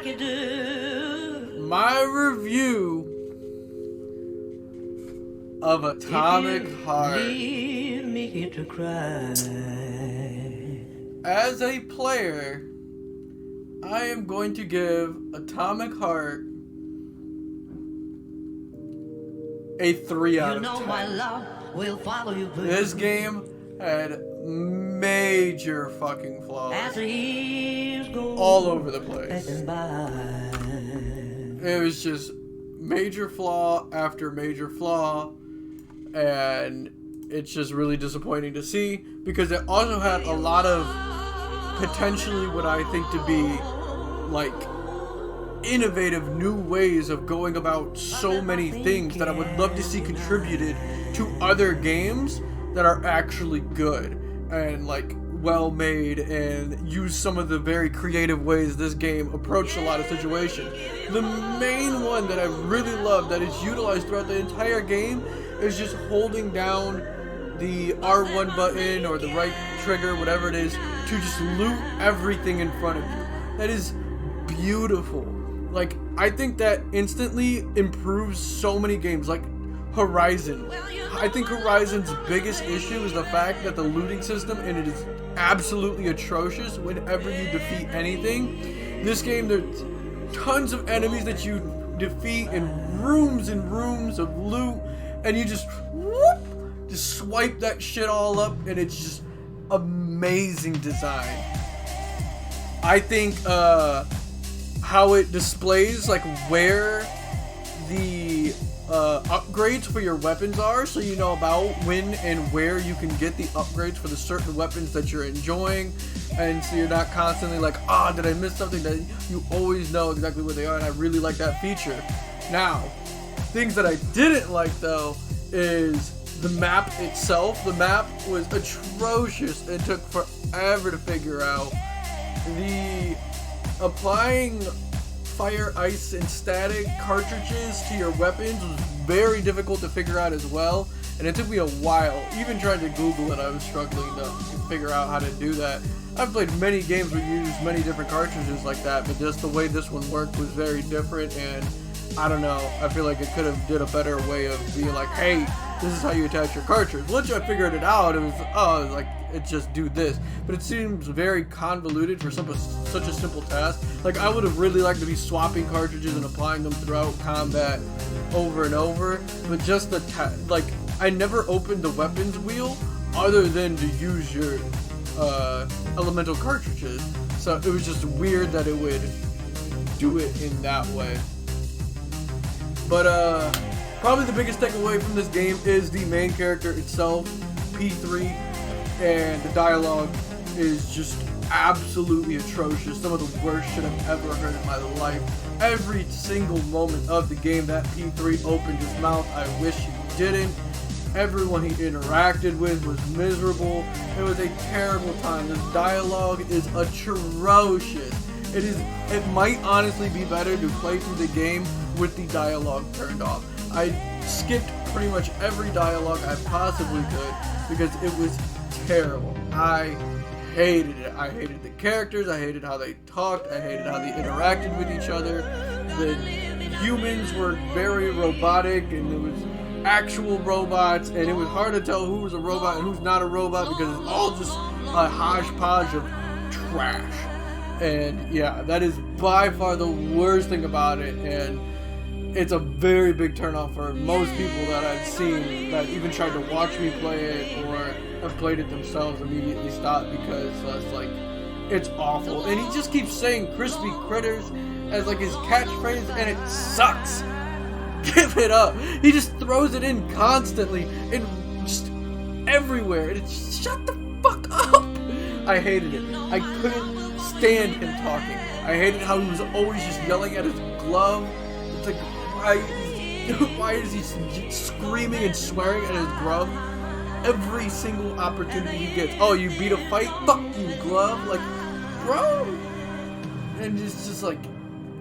My review of Atomic Heart. Leave me to cry. As a player, I am going to give Atomic Heart a 3 out of 10. My love will follow you. This game had major fucking flaws As the years go all over the place. by. It was just major flaw after major flaw, and it's just really disappointing to see because it also had a lot of potentially what I think to be like innovative new ways of going about so many things that I would love to see contributed to other games that are actually good and like well made and use some of the very creative ways this game approached a lot of situations. The main one that I really love that is utilized throughout the entire game is just holding down the R1 button or the right trigger, whatever it is, to just loot everything in front of you. That is beautiful. Like, I think that instantly improves so many games, like Horizon. I think Horizon's biggest issue is the fact that the looting system in it is absolutely atrocious whenever you defeat anything. This game, there's tons of enemies that you defeat in rooms and rooms of loot, and you just swipe that shit all up, and it's just amazing design. I think how it displays like where the upgrades for your weapons are, so you know about when and where you can get the upgrades for the certain weapons that you're enjoying, and so you're not constantly like, did I miss something? That you always know exactly where they are, and I really like that feature. Now, things that I didn't like though is the map itself. The map was atrocious and took forever to figure out. The applying fire, ice, and static cartridges to your weapons was very difficult to figure out as well, and it took me a while. Even trying to Google it, I was struggling to figure out how to do that. I've played many games where you use many different cartridges like that, but just the way this one worked was very different, and I don't know, I feel like it could have did a better way of being like, hey, this is how you attach your cartridge. Once I figured it out, it was like, it just do this. But it seems very convoluted for such a simple task. Like, I would have really liked to be swapping cartridges and applying them throughout combat over and over. But just like, I never opened the weapons wheel other than to use your elemental cartridges. So it was just weird that it would do it in that way. But probably the biggest takeaway from this game is the main character itself, P3, and the dialogue is just absolutely atrocious. Some of the worst shit I've ever heard in my life. Every single moment of the game that P3 opened his mouth, I wish he didn't. Everyone he interacted with was miserable. It was a terrible time. This dialogue is atrocious. It might honestly be better to play through the game with the dialogue turned off. I skipped pretty much every dialogue I possibly could because it was terrible. I hated it. I hated the characters. I hated how they talked. I hated how they interacted with each other. The humans were very robotic, and there was actual robots, and it was hard to tell who was a robot and who's not a robot because it's all just a hodgepodge of trash. And yeah, that is by far the worst thing about it, and it's a very big turnoff for most people that I've seen that even tried to watch me play it or have played it themselves immediately stopped because it's like, it's awful. And he just keeps saying crispy critters as like his catchphrase, and it sucks. Give it up. He just throws it in constantly and just everywhere, and it's shut the fuck up. I hated it. I couldn't stand him talking. I hated how he was always just yelling at his glove. It's like, why is he screaming and swearing at his glove every single opportunity he gets? Oh, you beat a fight? Fuck you, glove. Like, bro. And it's just like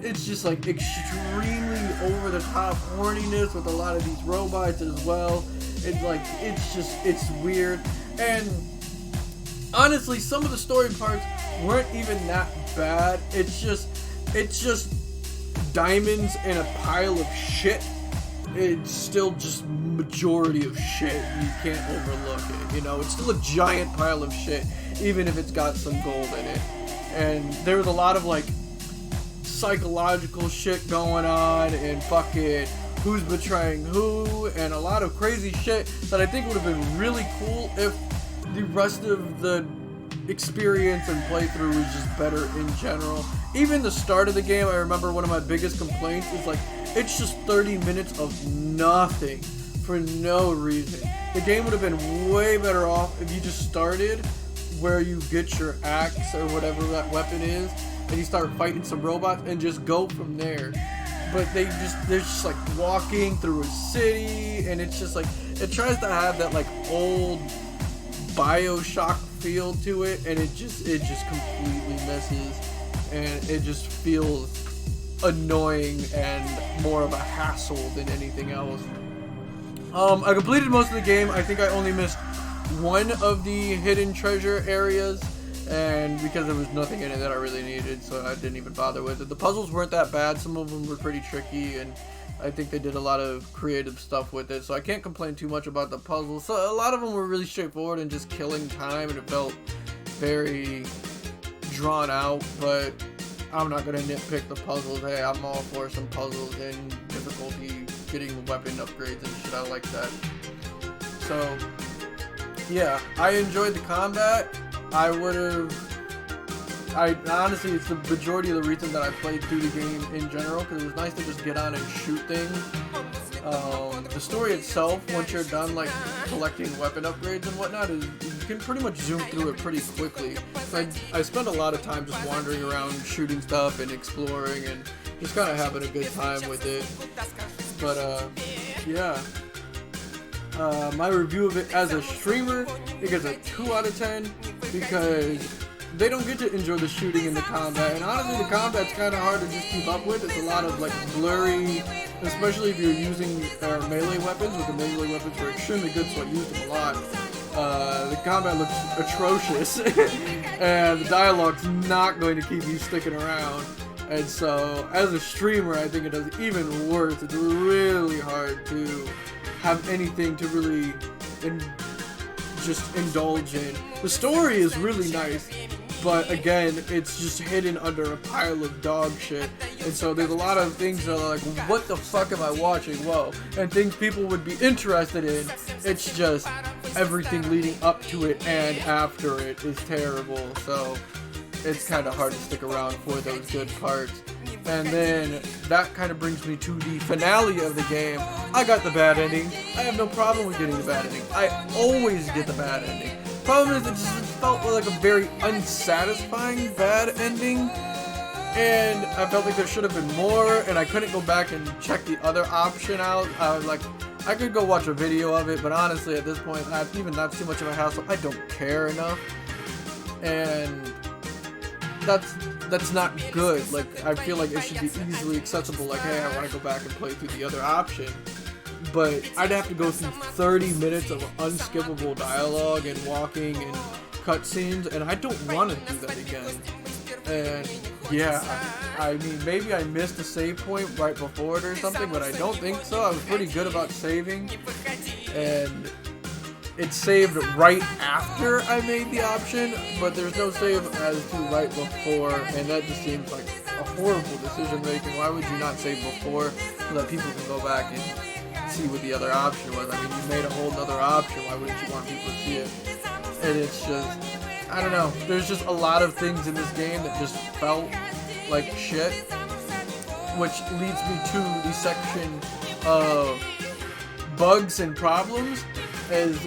extremely over the top horniness with a lot of these robots as well. It's weird. And honestly, some of the story parts weren't even that bad. It's just it's just diamonds in a pile of shit. It's still just majority of shit. You can't overlook it, you know? It's still a giant pile of shit, even if it's got some gold in it. And there's a lot of, like, psychological shit going on, and fucking who's betraying who, and a lot of crazy shit that I think would have been really cool if the rest of the experience and playthrough was just better in general. Even the start of the game, I remember one of my biggest complaints is like, it's just 30 minutes of nothing for no reason. The game would have been way better off if you just started where you get your axe or whatever that weapon is, and you start fighting some robots and just go from there. But they're just like walking through a city, and it's just like, it tries to have that like old BioShock feel to it, and it just completely misses, and it just feels annoying and more of a hassle than anything else. I completed most of the game. I think I only missed one of the hidden treasure areas, and because there was nothing in it that I really needed, so I didn't even bother with it. The puzzles weren't that bad. Some of them were pretty tricky, and I think they did a lot of creative stuff with it, so I can't complain too much about the puzzles. So a lot of them were really straightforward and just killing time, and it felt very drawn out, but I'm not going to nitpick the puzzles. Hey, I'm all for some puzzles and difficulty, getting weapon upgrades and shit. I like that. So, yeah, I enjoyed the combat. Honestly, it's the majority of the reason that I played through the game in general, because it was nice to just get on and shoot things. The story itself, once you're done like collecting weapon upgrades and whatnot, you can pretty much zoom through it pretty quickly. I spent a lot of time just wandering around, shooting stuff and exploring, and just kind of having a good time with it. But yeah. My review of it as a streamer, it gets a 2 out of 10 because they don't get to enjoy the shooting and the combat, and honestly the combat's kind of hard to just keep up with. It's a lot of like blurry, especially if you're using melee weapons. With the melee weapons were extremely good, so I used them a lot. The combat looks atrocious and the dialogue's not going to keep you sticking around, and so as a streamer I think it does even worse. It's really hard to have anything to really just indulge in. The story is really nice, but again, it's just hidden under a pile of dog shit, and so there's a lot of things that are like, what the fuck am I watching? Whoa. And things people would be interested in. It's just everything leading up to it and after it is terrible, so it's kind of hard to stick around for those good parts. And then that kind of brings me to the finale of the game. I got the bad ending. I have no problem with getting the bad ending. I always get the bad ending. Problem is, it just felt like a very unsatisfying bad ending, and I felt like there should have been more, and I couldn't go back and check the other option out. I was like, I could go watch a video of it, but honestly at this point, even that's too much of a hassle. I don't care enough, and that's not good. Like, I feel like it should be easily accessible. Like, hey, I want to go back and play through the other option, but I'd have to go through 30 minutes of unskippable dialogue and walking and cutscenes, and I don't want to do that again. And yeah, I mean, maybe I missed a save point right before it or something, but I don't think so. I was pretty good about saving, and it saved right after I made the option, but there's no save as to right before, and that just seems like a horrible decision making. Why would you not save before so that people can go back and see what the other option was? I mean, you made a whole other option. Why wouldn't you want people to see it? And it's just, I don't know. There's just a lot of things in this game that just felt like shit, which leads me to the section of bugs and problems. As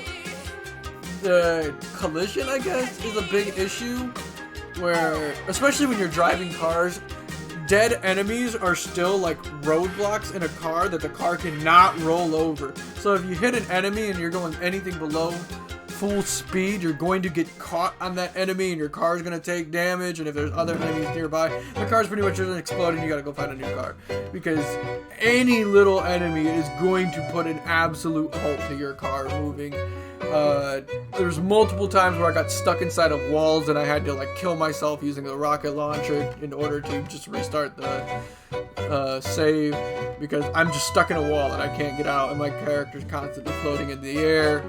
the collision, I guess, is a big issue, where, especially when you're driving cars, dead enemies are still like roadblocks in a car that the car cannot roll over. So if you hit an enemy and you're going anything below full speed, you're going to get caught on that enemy and your car's going to take damage, and if there's other enemies nearby, the car's pretty much just exploding. You got to go find a new car, because any little enemy is going to put an absolute halt to your car moving. There's multiple times where I got stuck inside of walls and I had to like kill myself using the rocket launcher in order to just restart the save, because I'm just stuck in a wall and I can't get out and my character's constantly floating in the air.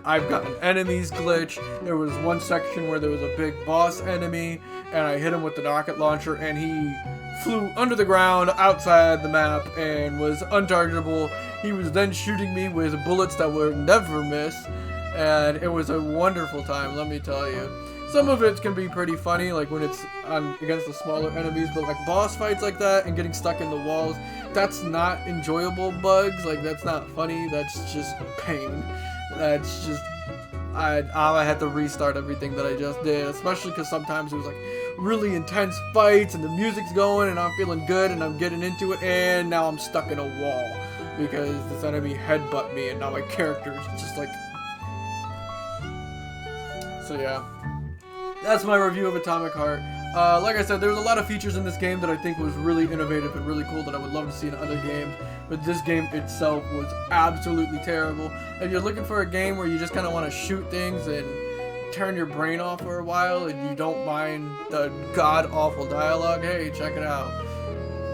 I've gotten enemies glitch. There was one section where there was a big boss enemy and I hit him with the rocket launcher and he flew under the ground outside the map and was untargetable. He was then shooting me with bullets that would never miss, and it was a wonderful time, let me tell you. Some of it can be pretty funny, like when it's against the smaller enemies, but like boss fights like that and getting stuck in the walls, that's not enjoyable bugs. Like, that's not funny, that's just pain. That's just, I had to restart everything that I just did, especially because sometimes it was like really intense fights and the music's going and I'm feeling good and I'm getting into it, and now I'm stuck in a wall because this enemy headbutt me and now my character is just like... So yeah, that's my review of Atomic Heart. Like I said, there was a lot of features in this game that I think was really innovative and really cool that I would love to see in other games, but this game itself was absolutely terrible. If you're looking for a game where you just kind of want to shoot things and turn your brain off for a while and you don't mind the god-awful dialogue, hey, check it out.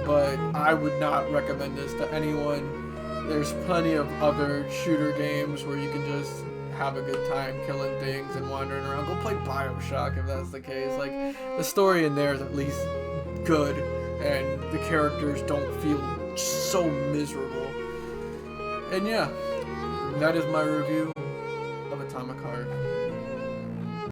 But I would not recommend this to anyone. There's plenty of other shooter games where you can just have a good time killing things and wandering around. Go play BioShock if that's the case. Like, the story in there is at least good and the characters don't feel so miserable. And yeah, that is my review of Atomic Heart.